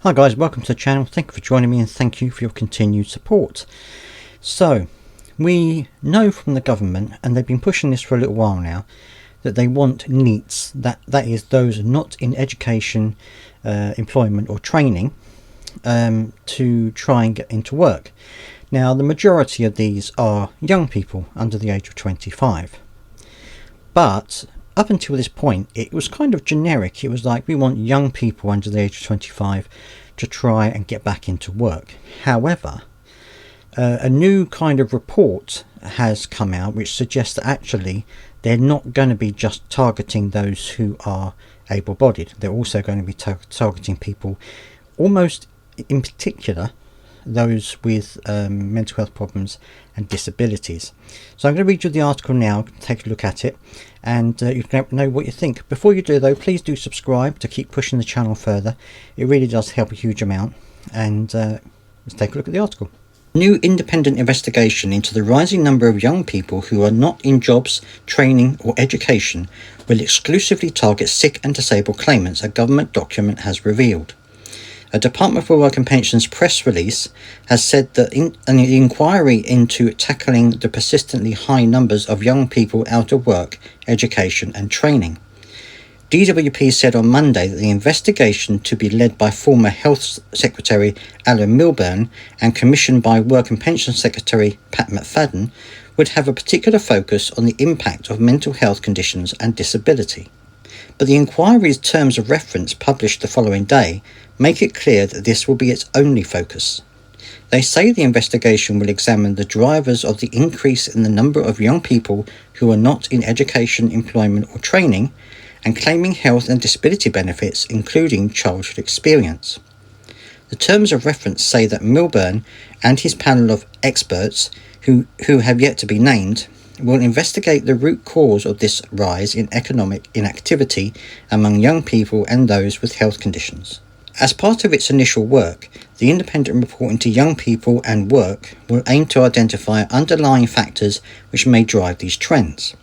Hi guys, welcome to the channel. Thank you for joining me and thank you for your continued support. So, we know from the government, and they've been pushing this for a little while now, that they want NEETs, that is those not in education, employment or training, to try and get into work. Now, the majority of these are young people under the age of 25. But up until this point, it was kind of generic. It was like, we want young people under the age of 25 to try and get back into work. However, a new kind of report has come out which suggests that actually they're not going to be just targeting those who are able-bodied. They're also going to be targeting people, almost in particular, those with mental health problems and disabilities. So I'm going to read you the article now, take a look at it, and you can let me know what you think. Before you do though, please do subscribe to keep pushing the channel further. It really does help a huge amount. And let's take a look at the article. New independent investigation into the rising number of young people who are not in jobs, training or education will exclusively target sick and disabled claimants, a government document has revealed. A Department for Work and Pensions press release has said that an inquiry into tackling the persistently high numbers of young people out of work, education and training. DWP said on Monday that the investigation, to be led by former Health Secretary Alan Milburn and commissioned by Work and Pensions Secretary Pat McFadden, would have a particular focus on the impact of mental health conditions and disability. But the inquiry's terms of reference, published the following day, make it clear that this will be its only focus. They say the investigation will examine the drivers of the increase in the number of young people who are not in education, employment or training and claiming health and disability benefits, including childhood experience. The terms of reference say that Milburn and his panel of experts, who have yet to be named, will investigate the root cause of this rise in economic inactivity among young people and those with health conditions. As part of its initial work, the independent report into young people and work will aim to identify underlying factors which may drive these trends.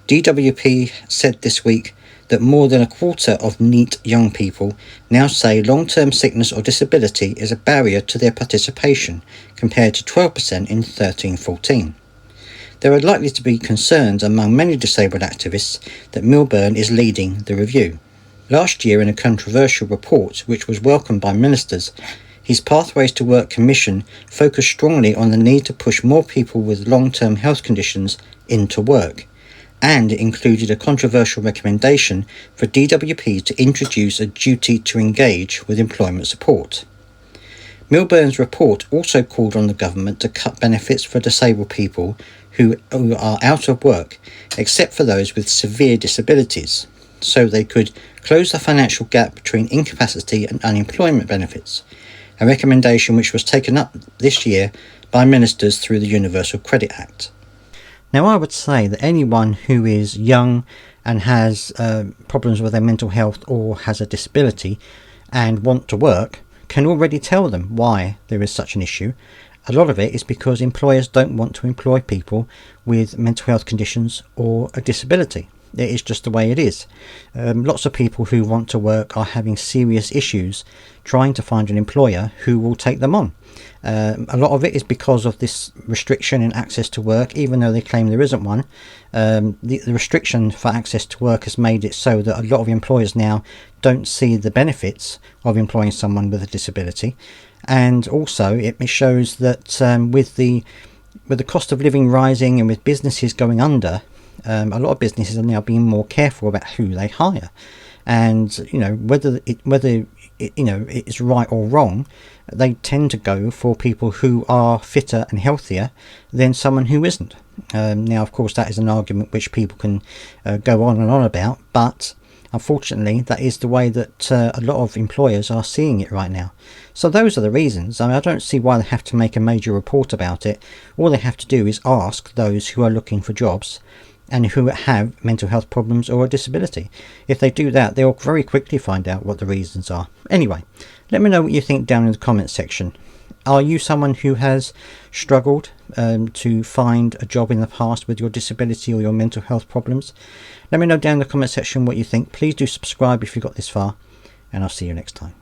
DWP said this week that more than a quarter of NEET young people now say long-term sickness or disability is a barrier to their participation, compared to 12% in 13-14. There are likely to be concerns among many disabled activists that Milburn is leading the review. Last year, in a controversial report which was welcomed by ministers, his Pathways to Work Commission focused strongly on the need to push more people with long-term health conditions into work, and it included a controversial recommendation for DWP to introduce a duty to engage with employment support. Milburn's report also called on the government to cut benefits for disabled people who are out of work, except for those with severe disabilities, so they could close the financial gap between incapacity and unemployment benefits, a recommendation which was taken up this year by ministers through the Universal Credit Act. Now, I would say that anyone who is young and has problems with their mental health or has a disability and want to work can already tell them why there is such an issue. A lot of it is because employers don't want to employ people with mental health conditions or a disability. It is just the way it is. Lots of people who want to work are having serious issues trying to find an employer who will take them on. A lot of it is because of this restriction in access to work, even though they claim there isn't one. The restriction for access to work has made it so that a lot of employers now don't see the benefits of employing someone with a disability. And also it shows that with the cost of living rising and with businesses going under, a lot of businesses are now being more careful about who they hire, and whether it's right or wrong, they tend to go for people who are fitter and healthier than someone who isn't. Now, of course, that is an argument which people can go on and on about, but unfortunately that is the way that a lot of employers are seeing it right now. So those are the reasons. I don't see why they have to make a major report about it. All they have to do is ask those who are looking for jobs and who have mental health problems or a disability. If they do that, they'll very quickly find out what the reasons are. Anyway, let me know what you think down in the comments section. Are you someone who has struggled to find a job in the past with your disability or your mental health problems? Let me know down in the comment section what you think. Please do subscribe if you got this far, and I'll see you next time.